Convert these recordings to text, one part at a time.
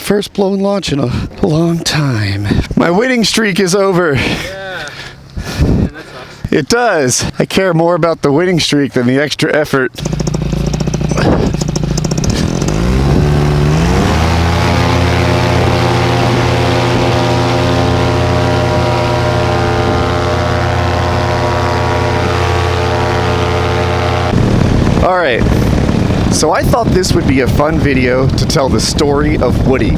first blown launch in a long time. My winning streak is over. Yeah. Man, that sucks. It does. I care more about the winning streak than the extra effort. All right. So I thought this would be a fun video to tell the story of Woody.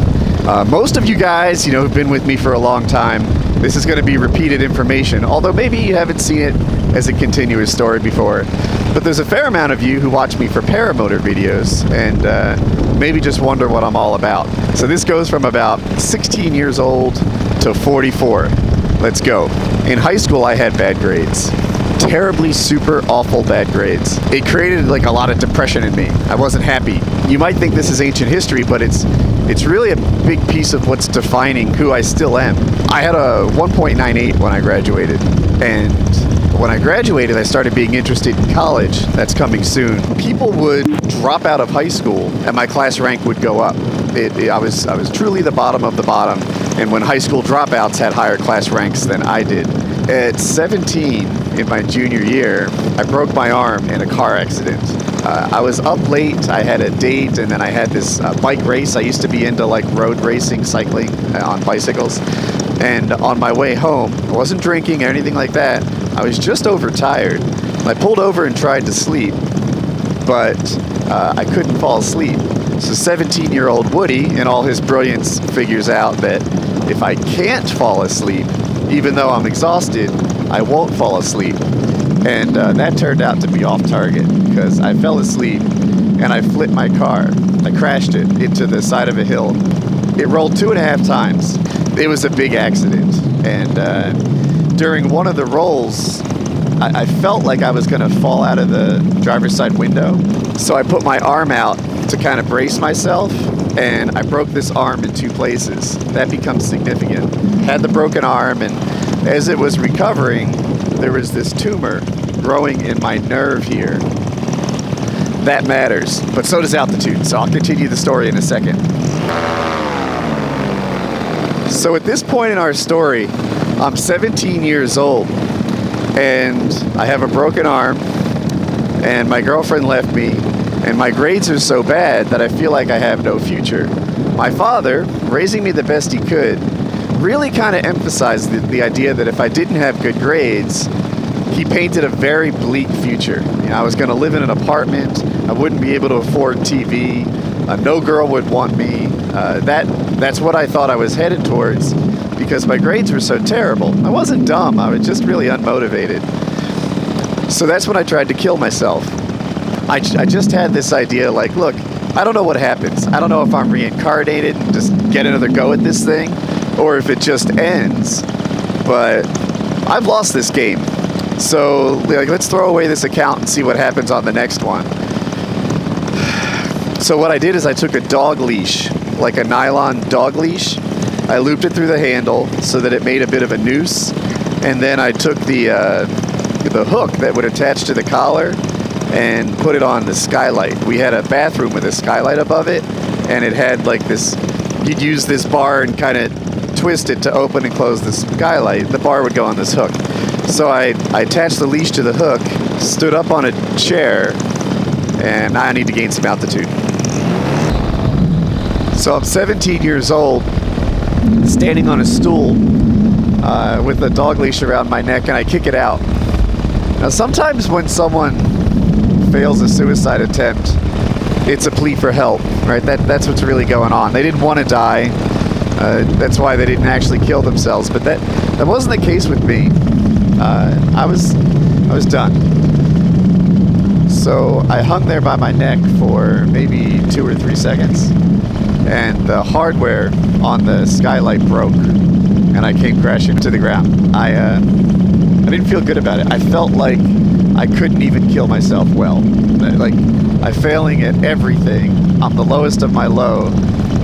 Most of you guys, who've been with me for a long time, this is going to be repeated information, although maybe you haven't seen it as a continuous story before. But there's a fair amount of you who watch me for Paramotor videos and maybe just wonder what I'm all about. So this goes from about 16 years old to 44. Let's go. In high school, I had bad grades. Terribly super awful bad grades. It created like a lot of depression in me. I wasn't happy. You might think this is ancient history, but it's really a big piece of what's defining who I still am. I had a 1.98 when I graduated, and when I graduated I started being interested in college. That's coming soon. People would drop out of high school and my class rank would go up. I was truly the bottom of the bottom, and when high school dropouts had higher class ranks than I did. At 17, in my junior year, I broke my arm in a car accident. I was up late, I had a date, and then I had this bike race. I used to be into like road racing, cycling on bicycles. And on my way home, I wasn't drinking or anything like that. I was just overtired. I pulled over and tried to sleep, but I couldn't fall asleep. So 17-year-old Woody, in all his brilliance, figures out that if I can't fall asleep, even though I'm exhausted, I won't fall asleep. And that turned out to be off target because I fell asleep and I flipped my car. I crashed it into the side of a hill. It rolled 2.5 times. It was a big accident. And during one of the rolls, I felt like I was going to fall out of the driver's side window. So I put my arm out to kind of brace myself, and I broke this arm in 2 places. That becomes significant. Had the broken arm, and as it was recovering, there was this tumor growing in my nerve here. That matters, but so does altitude, so I'll continue the story in a second. So at this point in our story, I'm 17 years old, and I have a broken arm, and my girlfriend left me, and my grades are so bad that I feel like I have no future. My father, raising me the best he could, really kind of emphasized the idea that if I didn't have good grades, he painted a very bleak future. I was going to live in an apartment, I wouldn't be able to afford TV, no girl would want me. That's what I thought I was headed towards because my grades were so terrible. I wasn't dumb, I was just really unmotivated. So that's when I tried to kill myself. I just had this idea like, look, I don't know what happens. I don't know if I'm reincarnated and just get another go at this thing, or if it just ends. But I've lost this game. So let's throw away this account and see what happens on the next one. So what I did is I took a dog leash, like a nylon dog leash. I looped it through the handle so that it made a bit of a noose. And then I took the hook that would attach to the collar and put it on the skylight. We had a bathroom with a skylight above it, and it had like this, you'd use this bar and kind of twist it to open and close the skylight. The bar would go on this hook. So I attached the leash to the hook, stood up on a chair, and now I need to gain some altitude. So I'm 17 years old, standing on a stool with a dog leash around my neck, and I kick it out. Now sometimes when someone fails a suicide attempt, it's a plea for help, right? That's what's really going on. They didn't want to die. That's why they didn't actually kill themselves. But that wasn't the case with me. I was done. So I hung there by my neck for maybe 2 or 3 seconds, and the hardware on the skylight broke, and I came crashing to the ground. I didn't feel good about it. I felt like I couldn't even kill myself well. Like, I'm failing at everything. I'm the lowest of my low,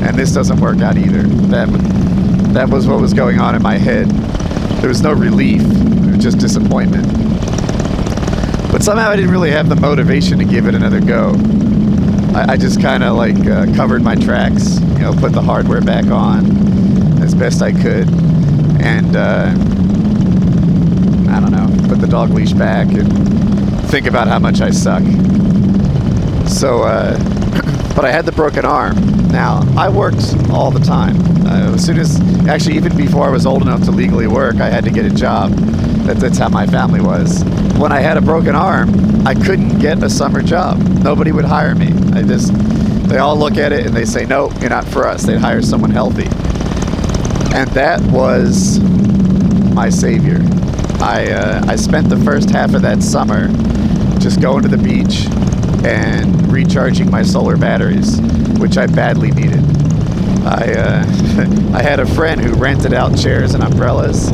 and this doesn't work out either. That was what was going on in my head. There was no relief. It was just disappointment. But somehow I didn't really have the motivation to give it another go. I just kind of like covered my tracks, you know, put the hardware back on as best I could, and I don't know, put the dog leash back and think about how much I suck. So, but I had the broken arm. Now, I worked all the time. As soon as, actually even before I was old enough to legally work, I had to get a job. That's how my family was. When I had a broken arm, I couldn't get a summer job. Nobody would hire me. They all look at it and they say, nope, you're not for us. They'd hire someone healthy. And that was my savior. I spent the first half of that summer just going to the beach and recharging my solar batteries, which I badly needed. I had a friend who rented out chairs and umbrellas,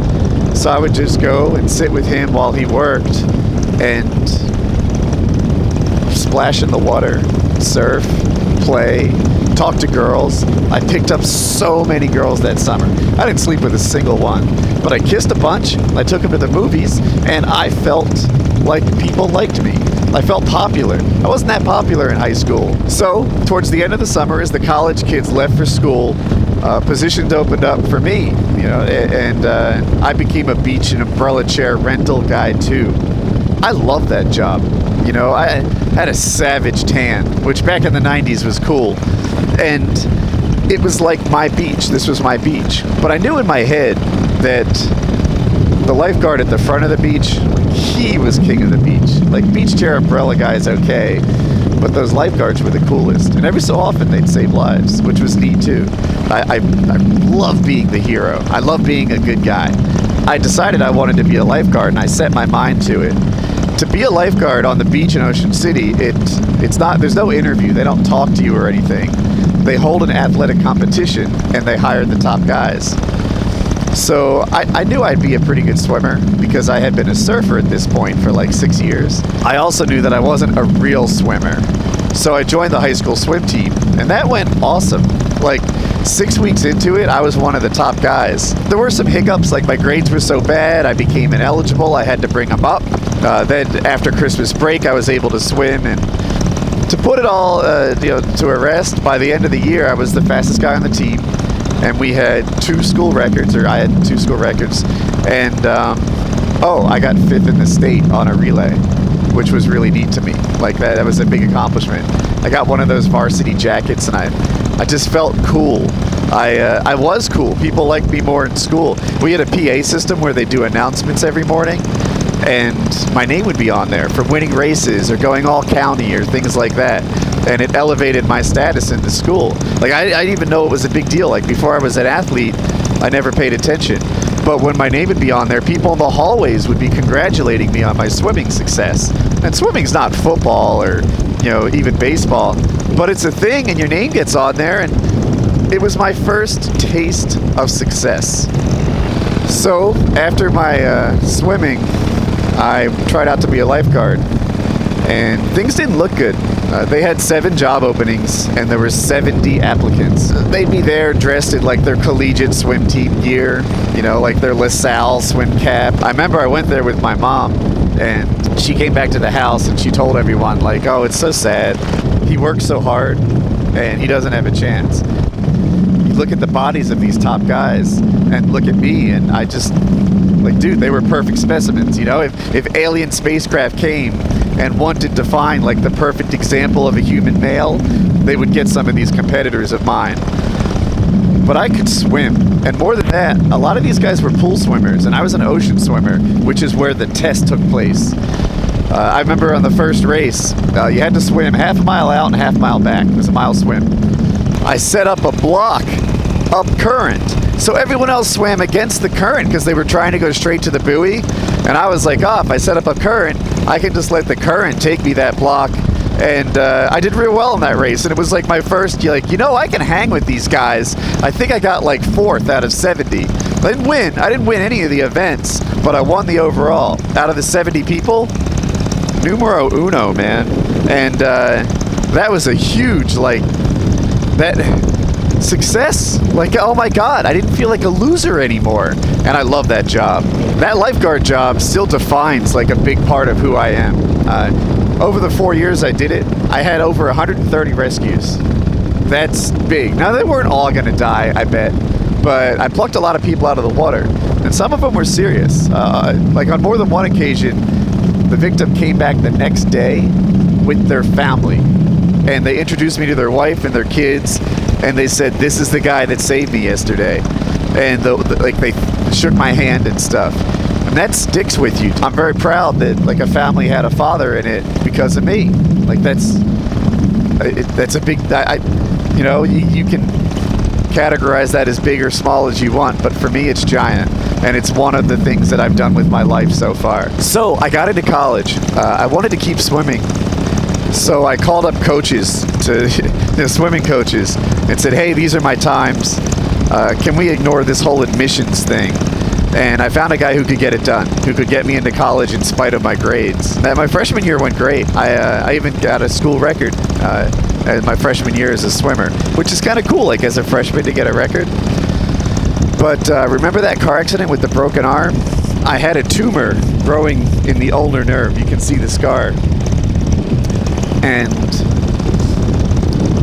so I would just go and sit with him while he worked and splash in the water, surf, play, talk to girls. I picked up so many girls that summer. I didn't sleep with a single one, but I kissed a bunch, I took them to the movies, and I felt like people liked me. I felt popular. I wasn't that popular in high school. So, towards the end of the summer, as the college kids left for school, positions opened up for me, you know, and I became a beach and umbrella chair rental guy too. I loved that job. You know, I had a savage tan, which back in the 90s was cool. And it was like my beach. This was my beach. But I knew in my head that the lifeguard at the front of the beach, he was king of the beach. Like, beach chair umbrella guys, okay, but those lifeguards were the coolest. And every so often they'd save lives, which was neat too. I love being the hero. I love being a good guy. I decided I wanted to be a lifeguard, and I set my mind to it. To be a lifeguard on the beach in Ocean City, it's not, there's no interview. They don't talk to you or anything. They hold an athletic competition, and they hire the top guys. So I knew I'd be a pretty good swimmer because I had been a surfer at this point for like 6 years. I also knew that I wasn't a real swimmer. So I joined the high school swim team, and that went awesome. Like, 6 weeks into it, I was one of the top guys. There were some hiccups, like my grades were so bad, I became ineligible, I had to bring them up. Then after Christmas break, I was able to swim, and to put it all to rest, by the end of the year, I was the fastest guy on the team. And we had I had 2 school records, and I got 5th in the state on a relay, which was really neat to me. Like, that was a big accomplishment. I got one of those varsity jackets, and I just felt cool. I was cool. People liked me more in school. We had a PA system where they do announcements every morning, and my name would be on there for winning races or going all county or things like that. And it elevated my status in the school. Like, I didn't even know it was a big deal. Like, before I was an athlete, I never paid attention. But when my name would be on there, people in the hallways would be congratulating me on my swimming success. And swimming's not football or, even baseball, but it's a thing, and your name gets on there, and it was my first taste of success. So, after my swimming, I tried out to be a lifeguard, and things didn't look good. They had 7 job openings, and there were 70 applicants. They'd be there dressed in like their collegiate swim team gear, like their LaSalle swim cap. I remember I went there with my mom, and she came back to the house, and she told everyone, like, oh, it's so sad. He works so hard, and he doesn't have a chance. You look at the bodies of these top guys, and look at me, and I just, like, dude, they were perfect specimens, If alien spacecraft came and wanted to find, like, the perfect example of a human male, they would get some of these competitors of mine. But I could swim, and more than that, a lot of these guys were pool swimmers, and I was an ocean swimmer, which is where the test took place. I remember on the first race, you had to swim half a mile out and half a mile back. It was a mile swim. I set up a block up current, so everyone else swam against the current because they were trying to go straight to the buoy, and I was like, if I set up a current, I can just let the current take me that block. And I did real well in that race, and it was like my first, I can hang with these guys. I think I got like 4th out of 70. I didn't win any of the events, but I won the overall. Out of the 70 people, numero uno, man. And that was a huge, that success. Like, oh my God, I didn't feel like a loser anymore. And I love that job. That lifeguard job still defines like a big part of who I am. over the 4 years I did it, I had over 130 rescues. That's big. Now, they weren't all going to die, I bet, but I plucked a lot of people out of the water, and some of them were serious. Like on more than one occasion, the victim came back the next day with their family, and they introduced me to their wife and their kids, and they said, "This is the guy that saved me yesterday," and like they shook my hand and stuff. And that sticks with you. I'm very proud that like a family had a father in it because of me. Like that's a big. You know, you can categorize that as big or small as you want, but for me it's giant, and it's one of the things that I've done with my life so far. So I got into college. I wanted to keep swimming, so I called up coaches, swimming coaches, and said, "Hey, these are my times. Can we ignore this whole admissions thing?" And I found a guy who could get it done, who could get me into college in spite of my grades. My freshman year went great. I even got a school record my freshman year as a swimmer, which is kind of cool, like as a freshman to get a record. But remember that car accident with the broken arm? I had a tumor growing in the ulnar nerve. You can see the scar. And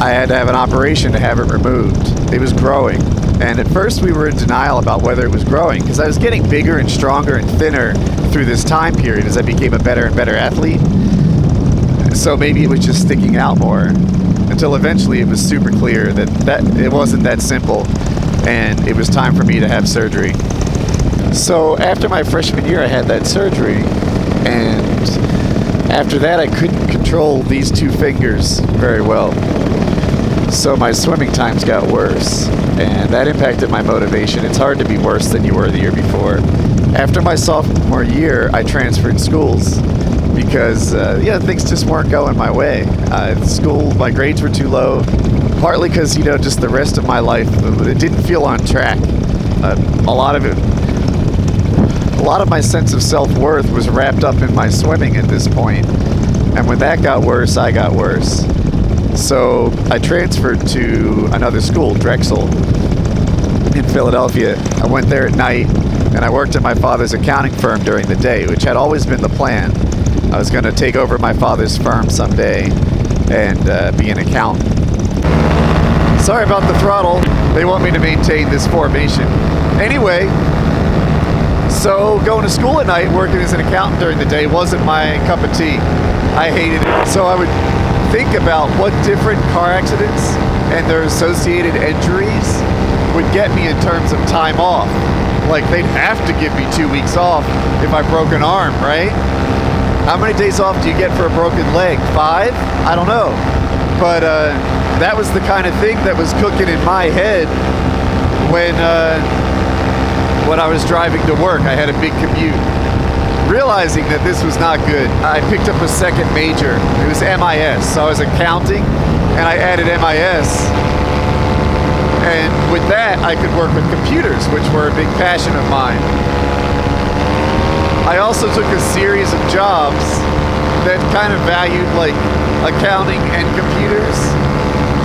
I had to have an operation to have it removed. It was growing. And at first we were in denial about whether it was growing because I was getting bigger and stronger and thinner through this time period as I became a better and better athlete. So maybe it was just sticking out more, until eventually it was super clear that it wasn't that simple, and it was time for me to have surgery. So after my freshman year I had that surgery, and after that I couldn't control these two fingers very well. So my swimming times got worse, and that impacted my motivation. It's hard to be worse than you were the year before. After my sophomore year, I transferred schools because things just weren't going my way. School, my grades were too low, partly because just the rest of my life, it didn't feel on track. A lot of my sense of self-worth was wrapped up in my swimming at this point, and when that got worse, I got worse. So I transferred to another school, Drexel, in Philadelphia. I went there at night, and I worked at my father's accounting firm during the day, which had always been the plan. I was going to take over my father's firm someday and be an accountant. Sorry about the throttle. They want me to maintain this formation. Anyway, so going to school at night, working as an accountant during the day wasn't my cup of tea. I hated it. So I would think about what different car accidents and their associated injuries would get me in terms of time off. Like, they'd have to give me 2 weeks off if I broke an arm, right? How many days off do you get for a broken leg? 5? I don't know. But that was the kind of thing that was cooking in my head when I was driving to work. I had a big commute. Realizing that this was not good, I picked up a second major. It was MIS. So I was accounting, and I added MIS. And with that, I could work with computers, which were a big passion of mine. I also took a series of jobs that kind of valued like accounting and computers,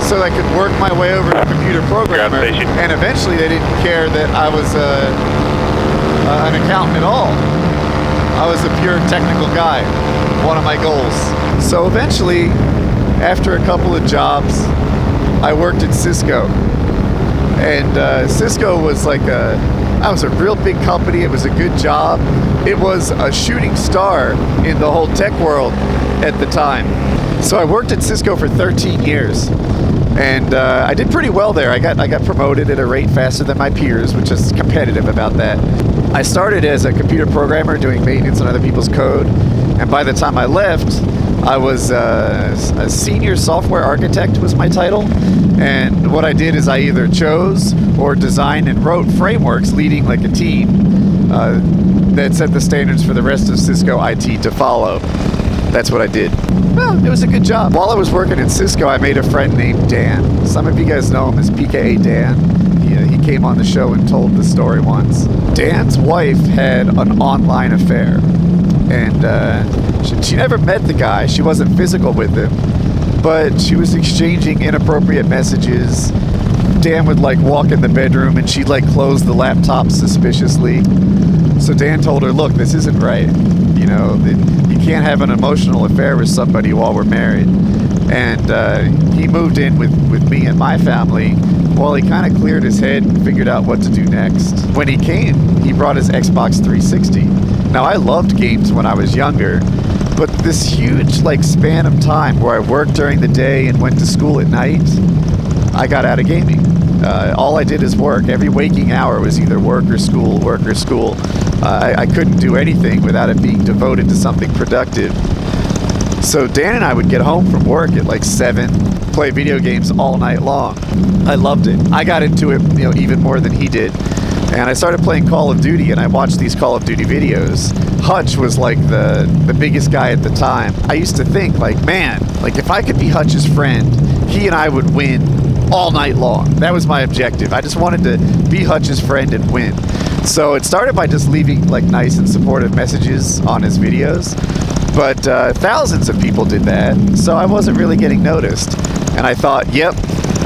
so I could work my way over to computer programmer. And eventually they didn't care that I was an accountant at all. I was a pure technical guy, one of my goals. So eventually, after a couple of jobs, I worked at Cisco. And Cisco was I was a real big company. It was a good job. It was a shooting star in the whole tech world at the time. So I worked at Cisco for 13 years, and I did pretty well there. I got promoted at a rate faster than my peers, which is competitive about that. I started as a computer programmer doing maintenance on other people's code, and by the time I left, I was a senior software architect was my title, and what I did is I either chose or designed and wrote frameworks leading like a team that set the standards for the rest of Cisco IT to follow. That's what I did. Well, it was a good job. While I was working at Cisco, I made a friend named Dan. Some of you guys know him as PKA Dan. He came on the show and told the story once. Dan's wife had an online affair, and she never met the guy. She wasn't physical with him, but she was exchanging inappropriate messages. Dan would walk in the bedroom and she'd close the laptop suspiciously. So Dan told her, look, this isn't right. you know, that you can't have an emotional affair with somebody while we're married. And he moved in with me and my family while he kind of cleared his head and figured out what to do next. When he came, he brought his Xbox 360. Now, I loved games when I was younger, but this huge span of time where I worked during the day and went to school at night, I got out of gaming. All I did is work. Every waking hour was either work or school, work or school. I couldn't do anything without it being devoted to something productive. So Dan and I would get home from work at 7, play video games all night long. I loved it. I got into it, even more than he did. And I started playing Call of Duty, and I watched these Call of Duty videos. Hutch was the biggest guy at the time. I used to think man, if I could be Hutch's friend, he and I would win all night long. That was my objective. I just wanted to be Hutch's friend and win. So it started by just leaving nice and supportive messages on his videos. But thousands of people did that, so I wasn't really getting noticed. And I thought, yep,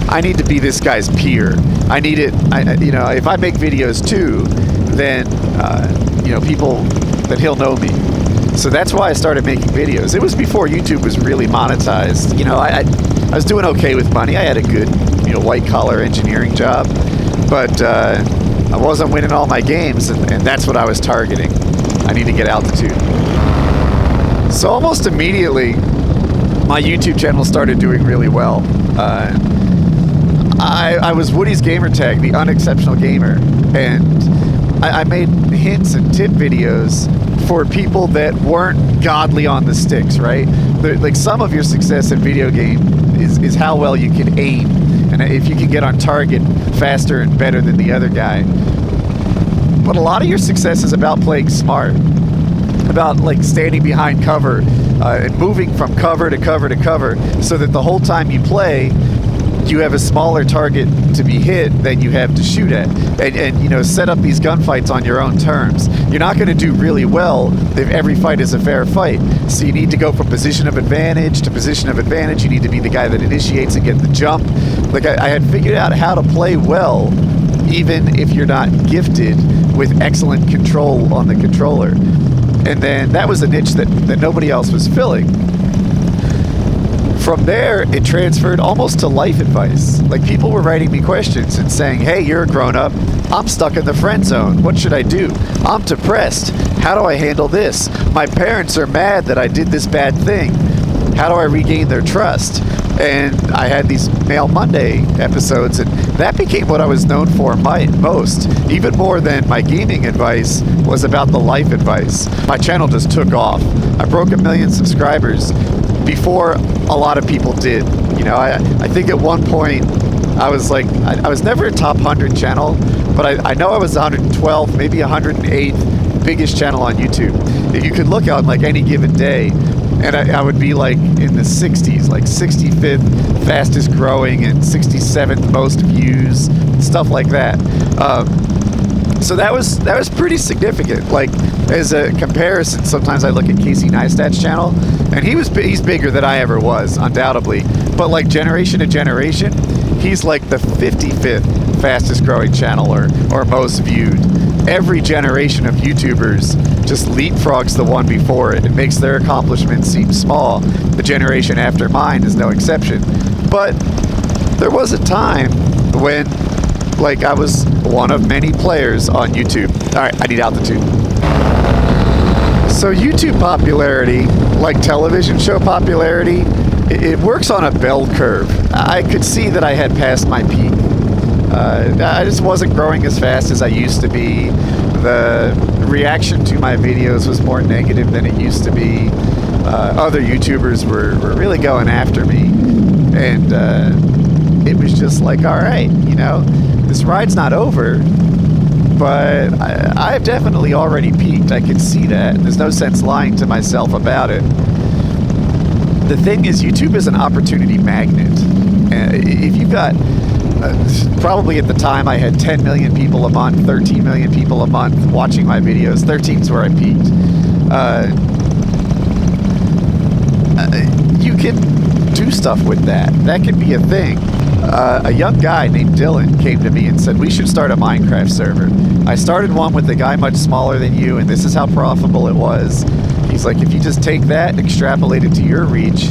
I need to be this guy's peer. I need it. If I make videos too, then people, then he'll know me. So that's why I started making videos. It was before YouTube was really monetized. I was doing okay with money. I had a good, white collar engineering job, but I wasn't winning all my games, and that's what I was targeting. I need to get altitude. So almost immediately, my YouTube channel started doing really well. I was Woody's Gamertag, the unexceptional gamer, and I made hints and tip videos for people that weren't godly on the sticks, right? Some of your success in video game is how well you can aim, and if you can get on target faster and better than the other guy. But a lot of your success is about playing smart, about standing behind cover and moving from cover to cover to cover, so that the whole time you play, you have a smaller target to be hit than you have to shoot at, and set up these gunfights on your own terms. You're not going to do really well if every fight is a fair fight. So you need to go from position of advantage to position of advantage. You need to be the guy that initiates and get the jump. I had figured out how to play well, even if you're not gifted with excellent control on the controller. And then that was a niche that nobody else was filling. From there, it transferred almost to life advice. People were writing me questions and saying, hey, you're a grown-up. I'm stuck in the friend zone. What should I do? I'm depressed. How do I handle this? My parents are mad that I did this bad thing. How do I regain their trust? And I had these Mail Monday episodes, and that became what I was known for most. Even more than my gaming advice was about the life advice. My channel just took off. I broke 1 million subscribers before a lot of people did. I think at one point I was I was never a top 100 channel, but I know I was 112th, maybe 108th biggest channel on YouTube. If you could look out any given day, and I would be in the 60s, 65th fastest growing and 67th most views, stuff like that. So that was pretty significant. As a comparison, sometimes I look at Casey Neistat's channel, and he's bigger than I ever was, undoubtedly. But generation to generation, he's the 55th fastest growing channel or most viewed. Every generation of YouTubers just leapfrogs the one before it. It makes their accomplishments seem small. The generation after mine is no exception. But there was a time when I was one of many players on YouTube. All right, I need altitude. So YouTube popularity, like television show popularity, it works on a bell curve. I could see that I had passed my peak. I just wasn't growing as fast as I used to be. The reaction to my videos was more negative than it used to be. Other YouTubers were really going after me. And it was just all right, this ride's not over, but I've definitely already peaked. I can see that. There's no sense lying to myself about it. The thing is, YouTube is an opportunity magnet. If you've got, probably at the time I had 10 million people a month, 13 million people a month watching my videos. 13's where I peaked. You can do stuff with that. That could be a thing. A young guy named Dylan came to me and said, we should start a Minecraft server. I started one with a guy much smaller than you, and this is how profitable it was. He's like, if you just take that and extrapolate it to your reach,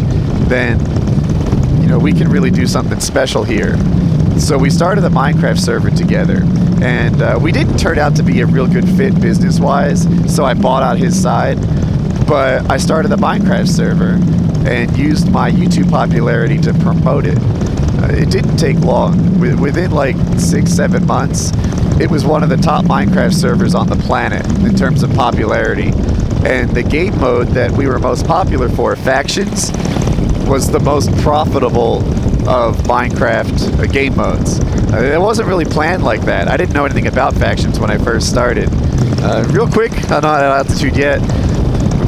then, you know, we can really do something special here. So we started a Minecraft server together, and we didn't turn out to be a real good fit business-wise, so I bought out his side. But I started the Minecraft server and used my YouTube popularity to promote it. It didn't take long. Within like 6-7 months, it was one of the top Minecraft servers on the planet in terms of popularity. And the game mode that we were most popular for, Factions, was the most profitable of Minecraft game modes. It wasn't really planned like that. I didn't know anything about Factions when I first started. Real quick, I'm not at altitude yet.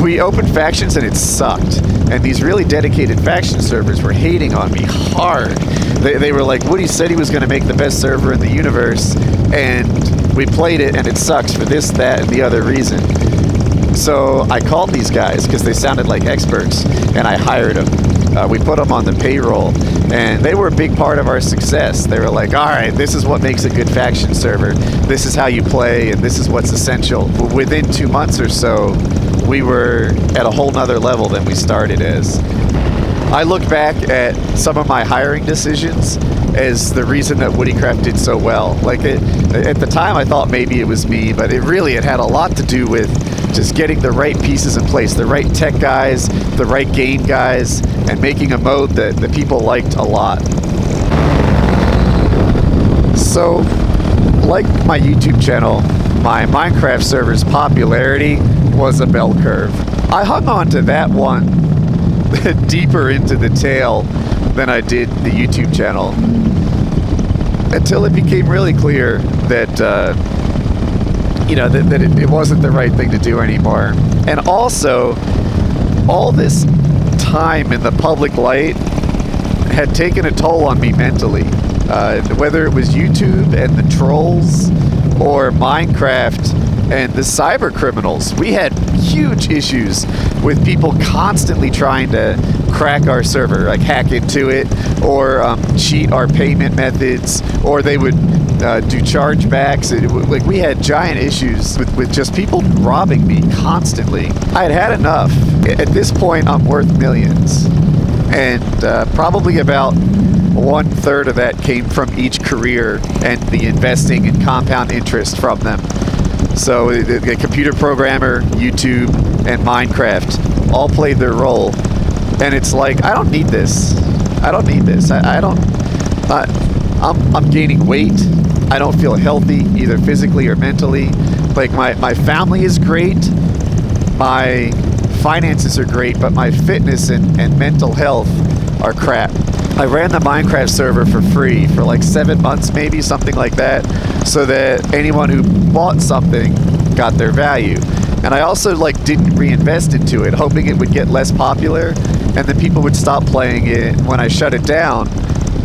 We opened Factions and it sucked. And these really dedicated faction servers were hating on me hard. They were like, Woody said he was going to make the best server in the universe, and we played it and it sucks for this, that, and the other reason. So I called these guys because they sounded like experts, and I hired them. We put them on the payroll, and they were a big part of our success. They were like, all right, this is what makes a good faction server. This is how you play, and this is what's essential. Within 2 months or so, we were at a whole nother level than we started as. I look back at some of my hiring decisions as the reason that WoodyCraft did so well. Like, at the time I thought maybe it was me, but it had a lot to do with just getting the right pieces in place, the right tech guys, the right game guys, and making a mode that the people liked a lot. So, like my YouTube channel, my Minecraft server's popularity was a bell curve. I hung on to that one deeper into the tail than I did the YouTube channel, until it became really clear that that it wasn't the right thing to do anymore. And also, all this time in the public light had taken a toll on me mentally. Whether it was YouTube and the trolls, or Minecraft and the cyber criminals. We had huge issues with people constantly trying to crack our server, like hack into it, or cheat our payment methods, or they would do chargebacks. Like, we had giant issues with just people robbing me constantly. I had enough. At this point, I'm worth millions, and probably about 1/3 of that came from each career and the investing and compound interest from them. So the computer programmer, YouTube, and Minecraft all played their role. And it's like, I don't need this. I don't need this. I'm gaining weight. I don't feel healthy, either physically or mentally. Like, my family is great. My finances are great, but my fitness and mental health are crap. I ran the Minecraft server for free for like 7 months, maybe, something like that, so that anyone who bought something got their value. And I also didn't reinvest into it, hoping it would get less popular, and then people would stop playing it. When I shut it down,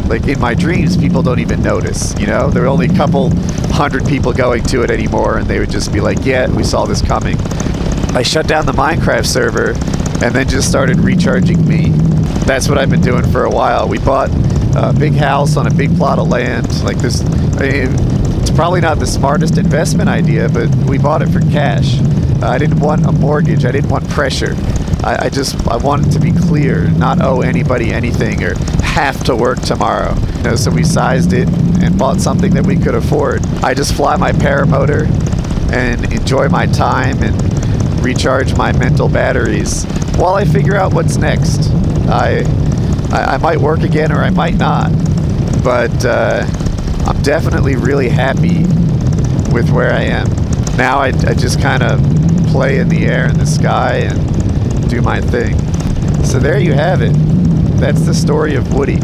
like in my dreams, people don't even notice, you know? There were only a couple hundred people going to it anymore, and they would just be like, yeah, we saw this coming. I shut down the Minecraft server and then just started recharging me. That's what I've been doing for a while. We bought a big house on a big plot of land. Like this, it's probably not the smartest investment idea, but we bought it for cash. I didn't want a mortgage. I didn't want pressure. I wanted to be clear, not owe anybody anything or have to work tomorrow. So we sized it and bought something that we could afford. I just fly my Paramotor and enjoy my time and recharge my mental batteries while I figure out what's next. I might work again or I might not, but I'm definitely really happy with where I am. Now I just kind of play in the air and the sky and do my thing. So there you have it. That's the story of Woody.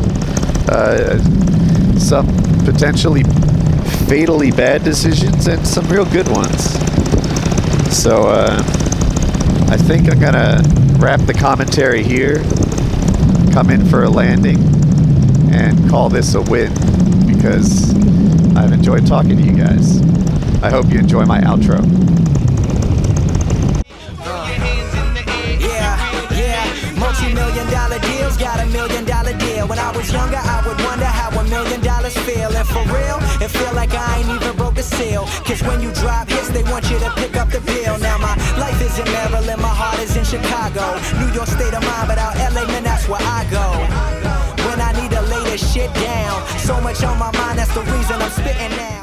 Some potentially fatally bad decisions and some real good ones. So I think I'm gonna wrap the commentary here, come in for a landing, and call this a win, because I've enjoyed talking to you guys. I hope you enjoy my outro. Multi-million-dollar deals, got $1 million deal. When I was younger, I would wonder how $1 million feel. And for real, it feel like I ain't even broke a seal. Cause when you drop hits, they want you to pick up the bill. Now my life is in Maryland, my heart is in Chicago. New York state of mind, but out LA, man, that's where I go. When I need to lay this shit down, so much on my mind, that's the reason I'm spitting now.